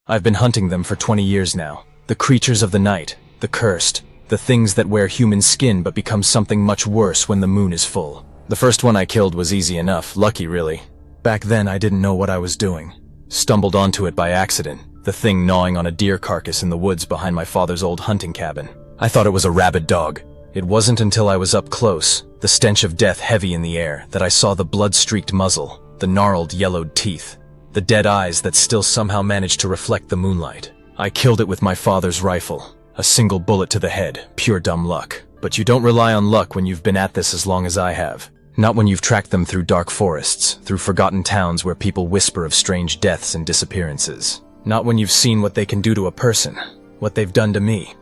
I've been hunting them for 20 years now. The creatures of the night, the cursed, the things that wear human skin but become something much worse when the moon is full. The first one I killed was easy enough, lucky really. Back then I didn't know what I was doing. Stumbled onto it by accident, the thing gnawing on a deer carcass in the woods behind my father's old hunting cabin. I thought it was a rabid dog. It wasn't until I was up close, the stench of death heavy in the air, that I saw the blood-streaked muzzle, the gnarled yellowed teeth, the dead eyes that still somehow managed to reflect the moonlight. I killed it with my father's rifle. A single bullet to the head, pure dumb luck. But you don't rely on luck when you've been at this as long as I have. Not when you've tracked them through dark forests, through forgotten towns where people whisper of strange deaths and disappearances. Not when you've seen what they can do to a person, what they've done to me.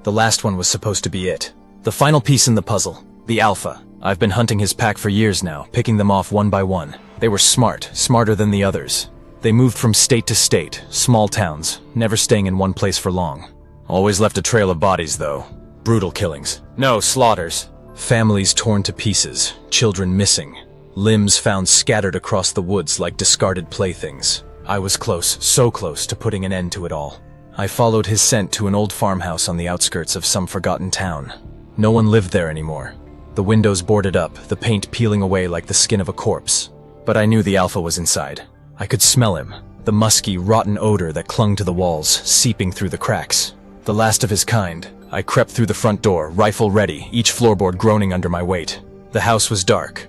The last one was supposed to be it. The final piece in the puzzle, the Alpha. I've been hunting his pack for years now, picking them off one by one. They were smart, smarter than the others. They moved from state to state, small towns, never staying in one place for long. Always left a trail of bodies, though. Brutal killings. No, slaughters. Families torn to pieces, children missing, limbs found scattered across the woods like discarded playthings. I was close, so close to putting an end to it all. I followed his scent to an old farmhouse on the outskirts of some forgotten town. No one lived there anymore. The windows boarded up, the paint peeling away like the skin of a corpse. But I knew the Alpha was inside. I could smell him, the musky, rotten odor that clung to the walls, seeping through the cracks. The last of his kind. I crept through the front door, rifle ready, each floorboard groaning under my weight. The house was dark.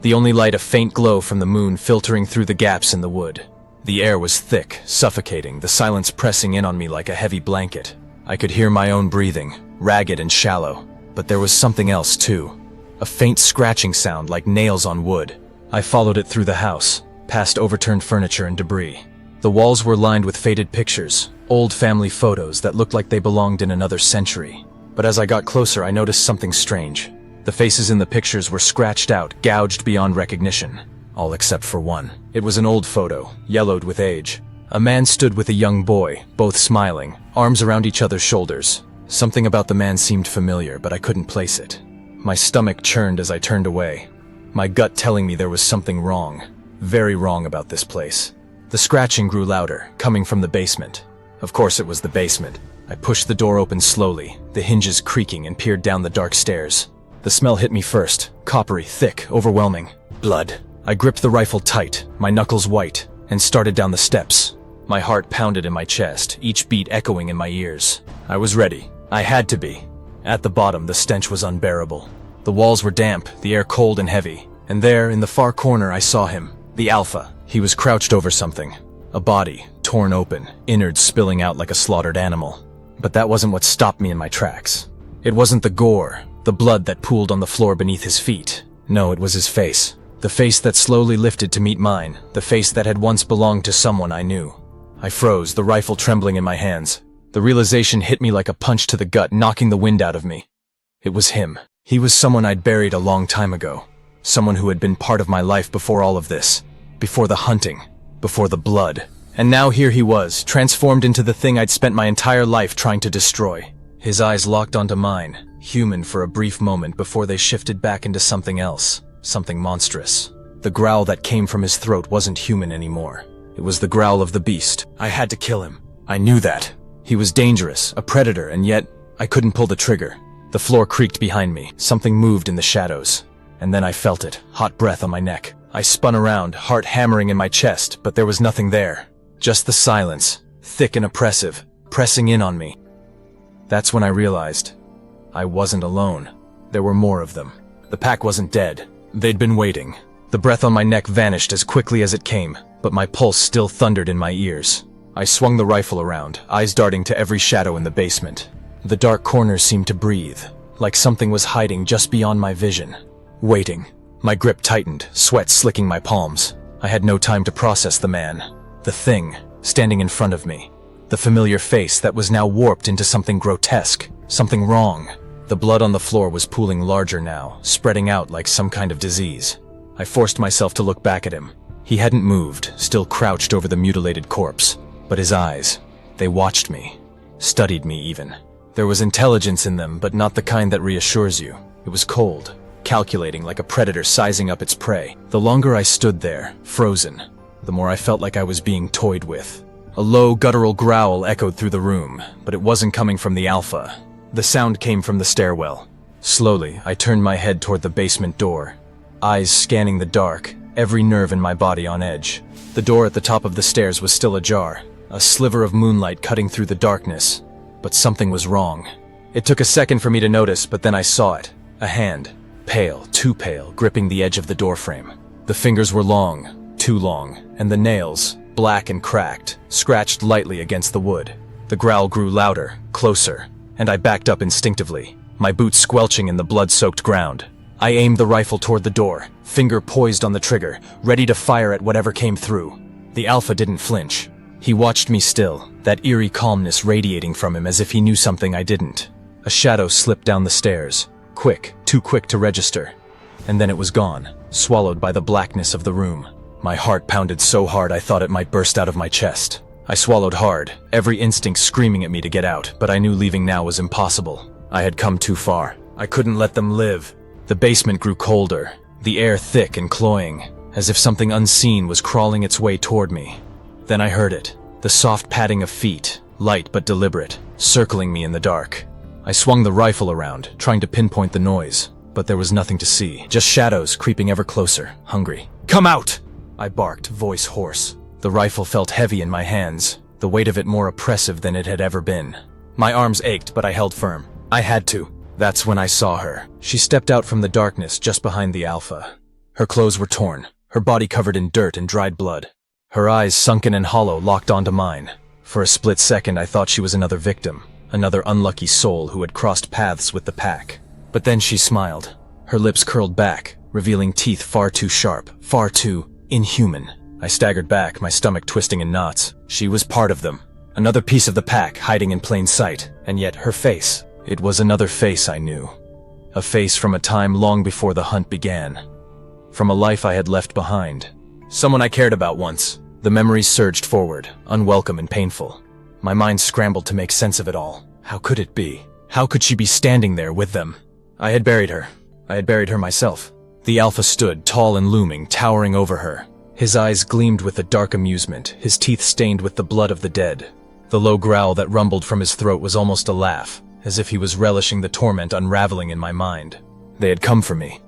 The only light a faint glow from the moon filtering through the gaps in the wood. The air was thick, suffocating, the silence pressing in on me like a heavy blanket. I could hear my own breathing, ragged and shallow. But there was something else too. A faint scratching sound like nails on wood. I followed it through the house, past overturned furniture and debris. The walls were lined with faded pictures, old family photos that looked like they belonged in another century. But as I got closer, I noticed something strange. The faces in the pictures were scratched out, gouged beyond recognition. All except for one. It was an old photo, yellowed with age. A man stood with a young boy, both smiling, arms around each other's shoulders. Something about the man seemed familiar, but I couldn't place it. My stomach churned as I turned away. My gut telling me there was something wrong. Very wrong about this place. The scratching grew louder, coming from the basement. Of course it was the basement. I pushed the door open slowly, the hinges creaking, and peered down the dark stairs. The smell hit me first, coppery, thick, overwhelming. Blood. I gripped the rifle tight, my knuckles white, and started down the steps. My heart pounded in my chest, each beat echoing in my ears. I was ready. I had to be. At the bottom, the stench was unbearable. The walls were damp, the air cold and heavy. And there, in the far corner, I saw him. The Alpha. He was crouched over something. A body, torn open, innards spilling out like a slaughtered animal. But that wasn't what stopped me in my tracks. It wasn't the gore, the blood that pooled on the floor beneath his feet. No, it was his face. The face that slowly lifted to meet mine. The face that had once belonged to someone I knew. I froze, the rifle trembling in my hands. The realization hit me like a punch to the gut, knocking the wind out of me. It was him. He was someone I'd buried a long time ago. Someone who had been part of my life before all of this. Before the hunting. Before the blood. And now here he was, transformed into the thing I'd spent my entire life trying to destroy. His eyes locked onto mine, human for a brief moment before they shifted back into something else, something monstrous. The growl that came from his throat wasn't human anymore. It was the growl of the beast. I had to kill him. I knew that. He was dangerous, a predator, and yet I couldn't pull the trigger. The floor creaked behind me. Something moved in the shadows. And then I felt it, hot breath on my neck. I spun around, heart hammering in my chest, but there was nothing there. Just the silence, thick and oppressive, pressing in on me. That's when I realized I wasn't alone. There were more of them. The pack wasn't dead. They'd been waiting. The breath on my neck vanished as quickly as it came, but my pulse still thundered in my ears. I swung the rifle around, eyes darting to every shadow in the basement. The dark corners seemed to breathe, like something was hiding just beyond my vision. Waiting. My grip tightened, sweat slicking my palms. I had no time to process the man. The thing, standing in front of me. The familiar face that was now warped into something grotesque, something wrong. The blood on the floor was pooling larger now, spreading out like some kind of disease. I forced myself to look back at him. He hadn't moved, still crouched over the mutilated corpse. But his eyes, they watched me, studied me even. There was intelligence in them, but not the kind that reassures you. It was cold, calculating like a predator sizing up its prey. The longer I stood there, frozen, the more I felt like I was being toyed with. A low, guttural growl echoed through the room, but it wasn't coming from the Alpha. The sound came from the stairwell. Slowly, I turned my head toward the basement door, eyes scanning the dark, every nerve in my body on edge. The door at the top of the stairs was still ajar, a sliver of moonlight cutting through the darkness. But something was wrong. It took a second for me to notice, but then I saw it. A hand, pale, too pale, gripping the edge of the doorframe. The fingers were long, too long, and the nails, black and cracked, scratched lightly against the wood. The growl grew louder, closer, and I backed up instinctively, my boots squelching in the blood-soaked ground. I aimed the rifle toward the door, finger poised on the trigger, ready to fire at whatever came through. The Alpha didn't flinch. He watched me still, that eerie calmness radiating from him as if he knew something I didn't. A shadow slipped down the stairs, quick, too quick to register. And then it was gone, swallowed by the blackness of the room. My heart pounded so hard I thought it might burst out of my chest. I swallowed hard, every instinct screaming at me to get out, but I knew leaving now was impossible. I had come too far. I couldn't let them live. The basement grew colder, the air thick and cloying, as if something unseen was crawling its way toward me. Then I heard it, the soft padding of feet, light but deliberate, circling me in the dark. I swung the rifle around, trying to pinpoint the noise, but there was nothing to see, just shadows creeping ever closer, hungry. "Come out!" I barked, voice hoarse. The rifle felt heavy in my hands, the weight of it more oppressive than it had ever been. My arms ached, but I held firm. I had to. That's when I saw her. She stepped out from the darkness just behind the Alpha. Her clothes were torn, her body covered in dirt and dried blood. Her eyes, sunken and hollow, locked onto mine. For a split second I thought she was another victim, another unlucky soul who had crossed paths with the pack. But then she smiled. Her lips curled back, revealing teeth far too sharp, far too inhuman. I staggered back, my stomach twisting in knots. She was part of them. Another piece of the pack, hiding in plain sight. And yet her face. It was another face I knew. A face from a time long before the hunt began. From a life I had left behind. Someone I cared about once. The memories surged forward, unwelcome and painful. My mind scrambled to make sense of it all. How could it be? How could she be standing there with them? I had buried her. I had buried her myself. The Alpha stood, tall and looming, towering over her. His eyes gleamed with a dark amusement, his teeth stained with the blood of the dead. The low growl that rumbled from his throat was almost a laugh, as if he was relishing the torment unraveling in my mind. They had come for me.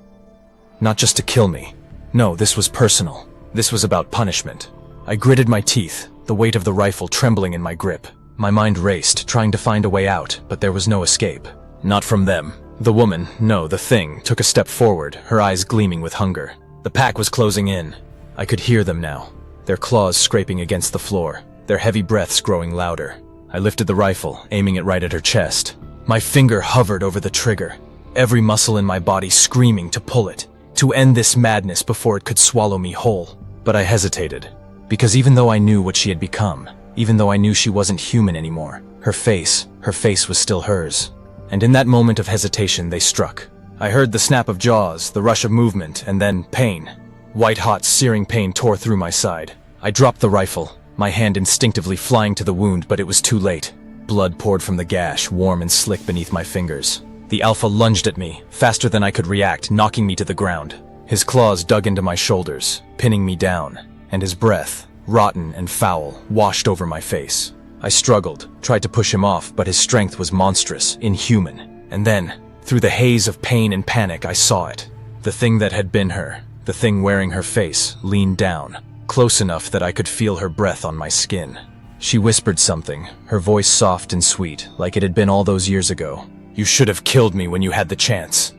Not just to kill me. No, this was personal. This was about punishment. I gritted my teeth, the weight of the rifle trembling in my grip. My mind raced, trying to find a way out, but there was no escape. Not from them. The woman, no, the thing, took a step forward, her eyes gleaming with hunger. The pack was closing in. I could hear them now, their claws scraping against the floor, their heavy breaths growing louder. I lifted the rifle, aiming it right at her chest. My finger hovered over the trigger, every muscle in my body screaming to pull it, to end this madness before it could swallow me whole. But I hesitated, because even though I knew what she had become, even though I knew she wasn't human anymore, her face was still hers. And in that moment of hesitation, they struck. I heard the snap of jaws, the rush of movement, and then pain. White-hot, searing pain tore through my side. I dropped the rifle, my hand instinctively flying to the wound, but it was too late. Blood poured from the gash, warm and slick beneath my fingers. The Alpha lunged at me, faster than I could react, knocking me to the ground. His claws dug into my shoulders, pinning me down, and his breath, rotten and foul, washed over my face. I struggled, tried to push him off, but his strength was monstrous, inhuman. And then, through the haze of pain and panic, I saw it. The thing that had been her, the thing wearing her face, leaned down, close enough that I could feel her breath on my skin. She whispered something, her voice soft and sweet, like it had been all those years ago. "You should have killed me when you had the chance."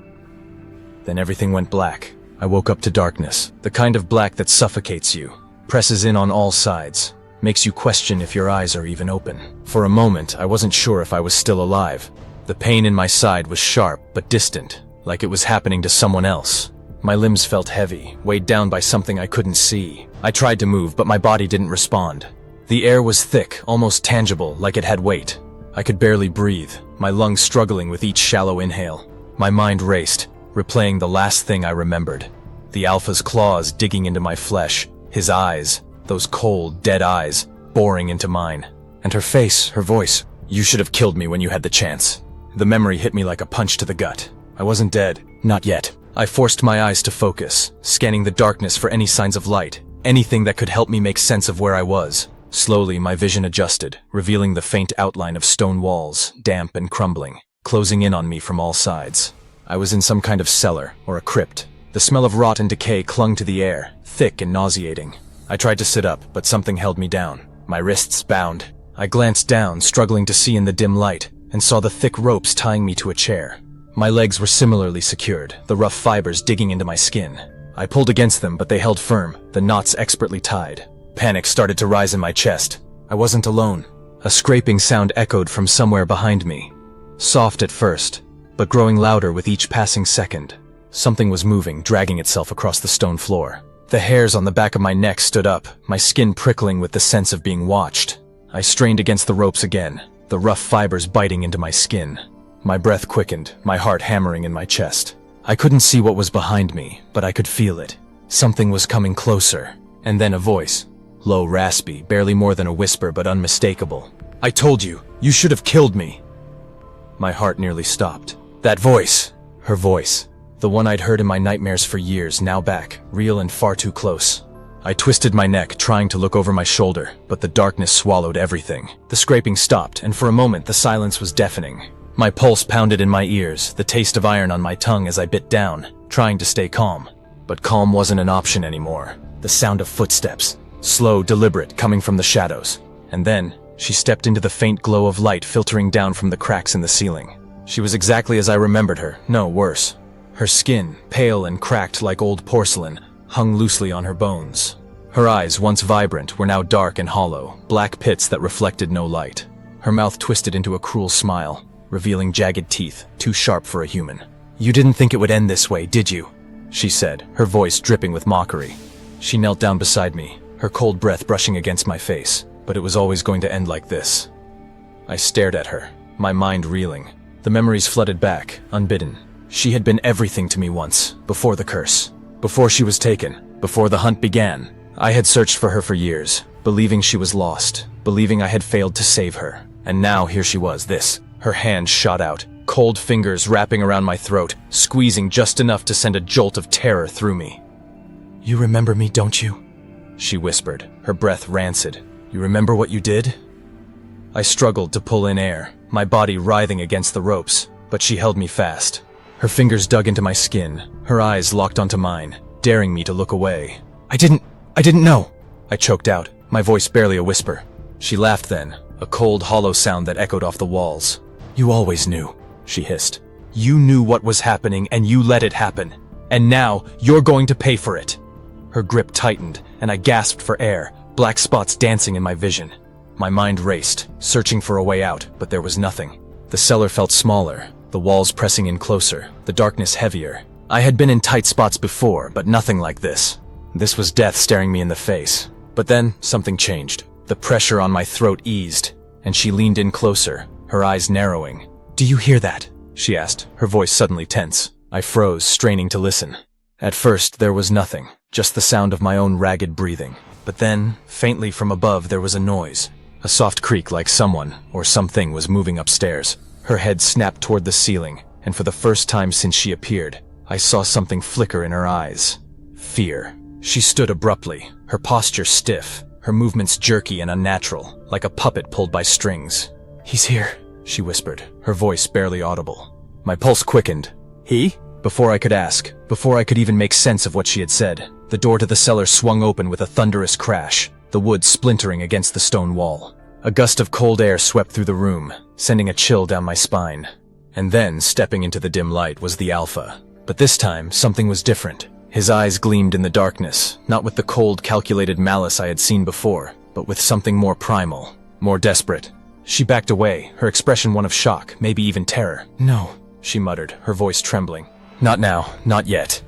Then everything went black. I woke up to darkness, the kind of black that suffocates you, presses in on all sides, makes you question if your eyes are even open. For a moment, I wasn't sure if I was still alive. The pain in my side was sharp but distant, like it was happening to someone else. My limbs felt heavy, weighed down by something I couldn't see. I tried to move, but my body didn't respond. The air was thick, almost tangible, like it had weight. I could barely breathe, my lungs struggling with each shallow inhale. My mind raced, replaying the last thing I remembered. The Alpha's claws digging into my flesh, his eyes, those cold, dead eyes, boring into mine. And her face, her voice. "You should have killed me when you had the chance." The memory hit me like a punch to the gut. I wasn't dead. Not yet. I forced my eyes to focus, scanning the darkness for any signs of light, anything that could help me make sense of where I was. Slowly, my vision adjusted, revealing the faint outline of stone walls, damp and crumbling, closing in on me from all sides. I was in some kind of cellar, or a crypt. The smell of rot and decay clung to the air, thick and nauseating. I tried to sit up, but something held me down, my wrists bound. I glanced down, struggling to see in the dim light, and saw the thick ropes tying me to a chair. My legs were similarly secured, the rough fibers digging into my skin. I pulled against them, but they held firm, the knots expertly tied. Panic started to rise in my chest. I wasn't alone. A scraping sound echoed from somewhere behind me. Soft at first, but growing louder with each passing second. Something was moving, dragging itself across the stone floor. The hairs on the back of my neck stood up, my skin prickling with the sense of being watched. I strained against the ropes again, the rough fibers biting into my skin. My breath quickened, my heart hammering in my chest. I couldn't see what was behind me, but I could feel it. Something was coming closer. And then a voice. Low, raspy, barely more than a whisper, but unmistakable. "I told you, you should have killed me." My heart nearly stopped. That voice. Her voice. The one I'd heard in my nightmares for years, now back, real and far too close. I twisted my neck, trying to look over my shoulder, but the darkness swallowed everything. The scraping stopped, and for a moment the silence was deafening. My pulse pounded in my ears, the taste of iron on my tongue as I bit down, trying to stay calm. But calm wasn't an option anymore. The sound of footsteps, slow, deliberate, coming from the shadows. And then, she stepped into the faint glow of light filtering down from the cracks in the ceiling. She was exactly as I remembered her, no, worse. Her skin, pale and cracked like old porcelain, hung loosely on her bones. Her eyes, once vibrant, were now dark and hollow, black pits that reflected no light. Her mouth twisted into a cruel smile, revealing jagged teeth, too sharp for a human. "You didn't think it would end this way, did you?" she said, her voice dripping with mockery. She knelt down beside me, her cold breath brushing against my face, but it was always going to end like this. I stared at her, my mind reeling. The memories flooded back, unbidden. She had been everything to me once, before the curse, before she was taken, before the hunt began. I had searched for her for years, believing she was lost, believing I had failed to save her. And now here she was, this. Her hand shot out, cold fingers wrapping around my throat, squeezing just enough to send a jolt of terror through me. "You remember me, don't you?" she whispered, her breath rancid. "You remember what you did?" I struggled to pull in air, my body writhing against the ropes, but she held me fast. Her fingers dug into my skin, her eyes locked onto mine, daring me to look away. I didn't know," I choked out, my voice barely a whisper. She laughed then, a cold, hollow sound that echoed off the walls. "You always knew," she hissed. "You knew what was happening and you let it happen. And now, you're going to pay for it." Her grip tightened, and I gasped for air, black spots dancing in my vision. My mind raced, searching for a way out, but there was nothing. The cellar felt smaller, the walls pressing in closer, the darkness heavier. I had been in tight spots before, but nothing like this. This was death staring me in the face. But then, something changed. The pressure on my throat eased, and she leaned in closer, her eyes narrowing. "Do you hear that?" she asked, her voice suddenly tense. I froze, straining to listen. At first, there was nothing, just the sound of my own ragged breathing. But then, faintly from above, there was a noise. A soft creak like someone, or something, was moving upstairs. Her head snapped toward the ceiling, and for the first time since she appeared, I saw something flicker in her eyes. Fear. She stood abruptly, her posture stiff, her movements jerky and unnatural, like a puppet pulled by strings. "He's here," she whispered, her voice barely audible. My pulse quickened. "He?" Before I could ask, before I could even make sense of what she had said, the door to the cellar swung open with a thunderous crash, the wood splintering against the stone wall. A gust of cold air swept through the room, sending a chill down my spine. And then, stepping into the dim light, was the Alpha. But this time, something was different. His eyes gleamed in the darkness, not with the cold, calculated malice I had seen before, but with something more primal, more desperate. She backed away, her expression one of shock, maybe even terror. "No," she muttered, her voice trembling. "Not now, not yet."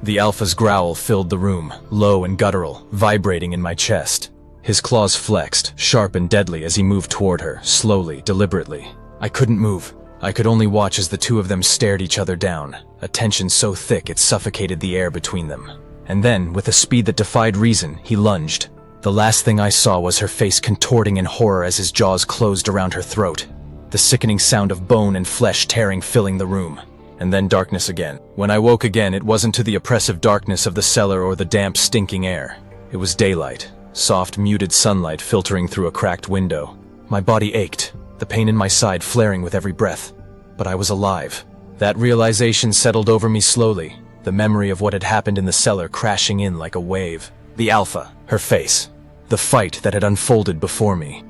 The Alpha's growl filled the room, low and guttural, vibrating in my chest. His claws flexed, sharp and deadly as he moved toward her, slowly, deliberately. I couldn't move. I could only watch as the two of them stared each other down, a tension so thick it suffocated the air between them. And then, with a speed that defied reason, he lunged. The last thing I saw was her face contorting in horror as his jaws closed around her throat. The sickening sound of bone and flesh tearing filling the room. And then darkness again. When I woke again, it wasn't to the oppressive darkness of the cellar or the damp, stinking air. It was daylight. soft, muted sunlight filtering through a cracked window. My body ached, the pain in my side flaring with every breath. But I was alive. That realization settled over me slowly, the memory of what had happened in the cellar crashing in like a wave. The Alpha, her face, the fight that had unfolded before me.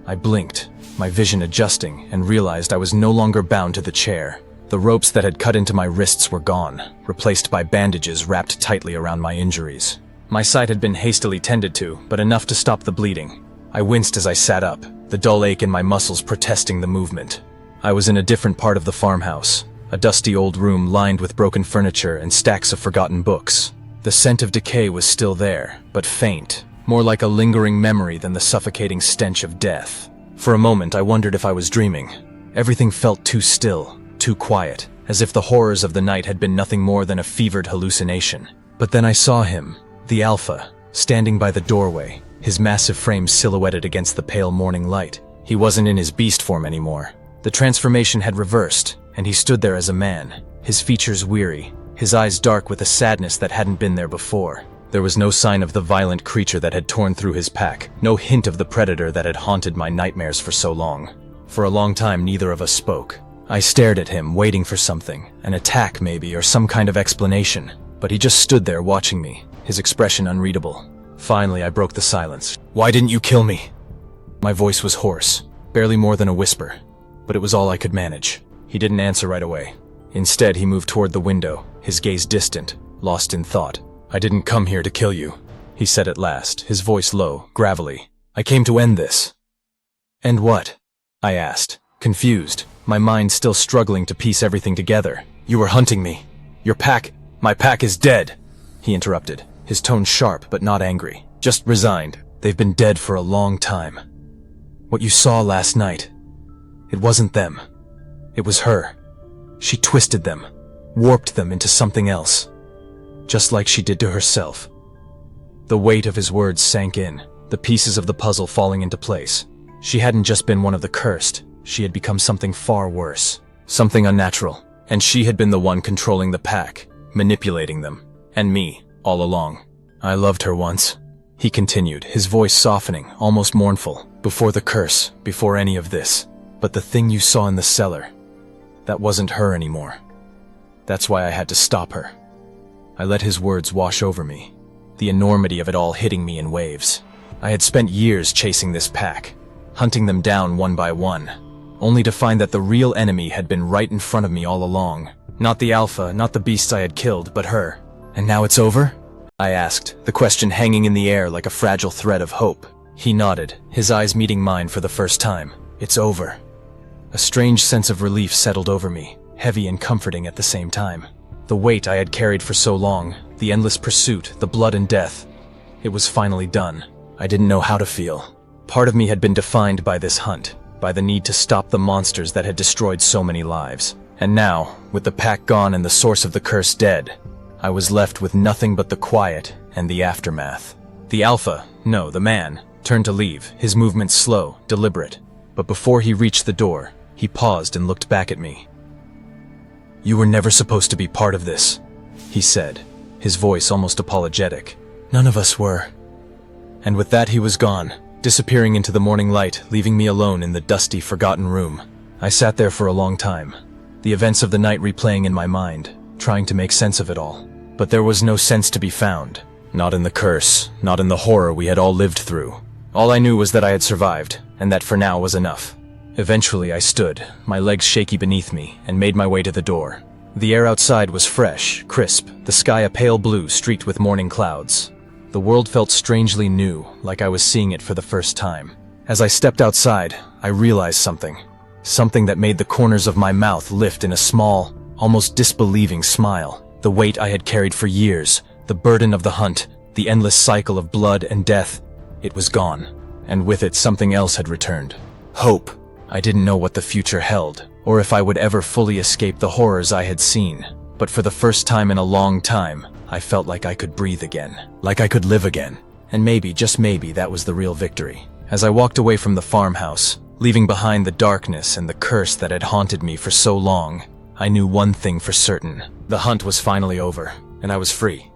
I blinked, my vision adjusting, and realized I was no longer bound to the chair. The ropes that had cut into my wrists were gone, replaced by bandages wrapped tightly around my injuries. My side had been hastily tended to, but enough to stop the bleeding. I winced as I sat up, the dull ache in my muscles protesting the movement. I was in a different part of the farmhouse, a dusty old room lined with broken furniture and stacks of forgotten books. The scent of decay was still there, but faint, more like a lingering memory than the suffocating stench of death. For a moment, I wondered if I was dreaming. Everything felt too still, too quiet, as if the horrors of the night had been nothing more than a fevered hallucination. But then I saw him, the Alpha, standing by the doorway, his massive frame silhouetted against the pale morning light. He wasn't in his beast form anymore. The transformation had reversed, and he stood there as a man, his features weary, his eyes dark with a sadness that hadn't been there before. There was no sign of the violent creature that had torn through his pack, no hint of the predator that had haunted my nightmares for so long. For a long time, neither of us spoke. I stared at him, waiting for something, an attack maybe, or some kind of explanation. But he just stood there watching me, his expression unreadable. Finally, I broke the silence. "Why didn't you kill me?" My voice was hoarse, barely more than a whisper, but it was all I could manage. He didn't answer right away. Instead, he moved toward the window, his gaze distant, lost in thought. "I didn't come here to kill you," he said at last, his voice low, gravelly. "I came to end this." "End what?" I asked, confused, my mind still struggling to piece everything together. "You were hunting me. My pack is dead," he interrupted, his tone sharp but not angry, just resigned. "They've been dead for a long time. What you saw last night, it wasn't them. It was her. She twisted them, warped them into something else, just like she did to herself." The weight of his words sank in, the pieces of the puzzle falling into place. She hadn't just been one of the cursed, she had become something far worse, something unnatural, and she had been the one controlling the pack, manipulating them, and me, all along. "I loved her once," he continued, his voice softening, almost mournful, "before the curse, before any of this. But the thing you saw in the cellar, that wasn't her anymore. That's why I had to stop her." I let his words wash over me, the enormity of it all hitting me in waves. I had spent years chasing this pack, hunting them down one by one, only to find that the real enemy had been right in front of me all along. Not the Alpha, not the beasts I had killed, but her. "And now it's over?" I asked, the question hanging in the air like a fragile thread of hope. He nodded, his eyes meeting mine for the first time. "It's over." A strange sense of relief settled over me, heavy and comforting at the same time. The weight I had carried for so long, the endless pursuit, the blood and death, it was finally done. I didn't know how to feel. Part of me had been defined by this hunt, by the need to stop the monsters that had destroyed so many lives. And now, with the pack gone and the source of the curse dead, I was left with nothing but the quiet and the aftermath. The Alpha, no, the man, turned to leave, his movements slow, deliberate. But before he reached the door, he paused and looked back at me. "You were never supposed to be part of this," he said, his voice almost apologetic. "None of us were." And with that he was gone, disappearing into the morning light, leaving me alone in the dusty, forgotten room. I sat there for a long time, the events of the night replaying in my mind, trying to make sense of it all. But there was no sense to be found. Not in the curse, not in the horror we had all lived through. All I knew was that I had survived, and that for now was enough. Eventually I stood, my legs shaky beneath me, and made my way to the door. The air outside was fresh, crisp, the sky a pale blue streaked with morning clouds. The world felt strangely new, like I was seeing it for the first time. As I stepped outside, I realized something. Something that made the corners of my mouth lift in a small, almost disbelieving smile. The weight I had carried for years, the burden of the hunt, the endless cycle of blood and death, it was gone. And with it something else had returned. Hope. I didn't know what the future held, or if I would ever fully escape the horrors I had seen. But for the first time in a long time, I felt like I could breathe again, like I could live again. And maybe, just maybe, that was the real victory. As I walked away from the farmhouse, leaving behind the darkness and the curse that had haunted me for so long, I knew one thing for certain. The hunt was finally over, and I was free.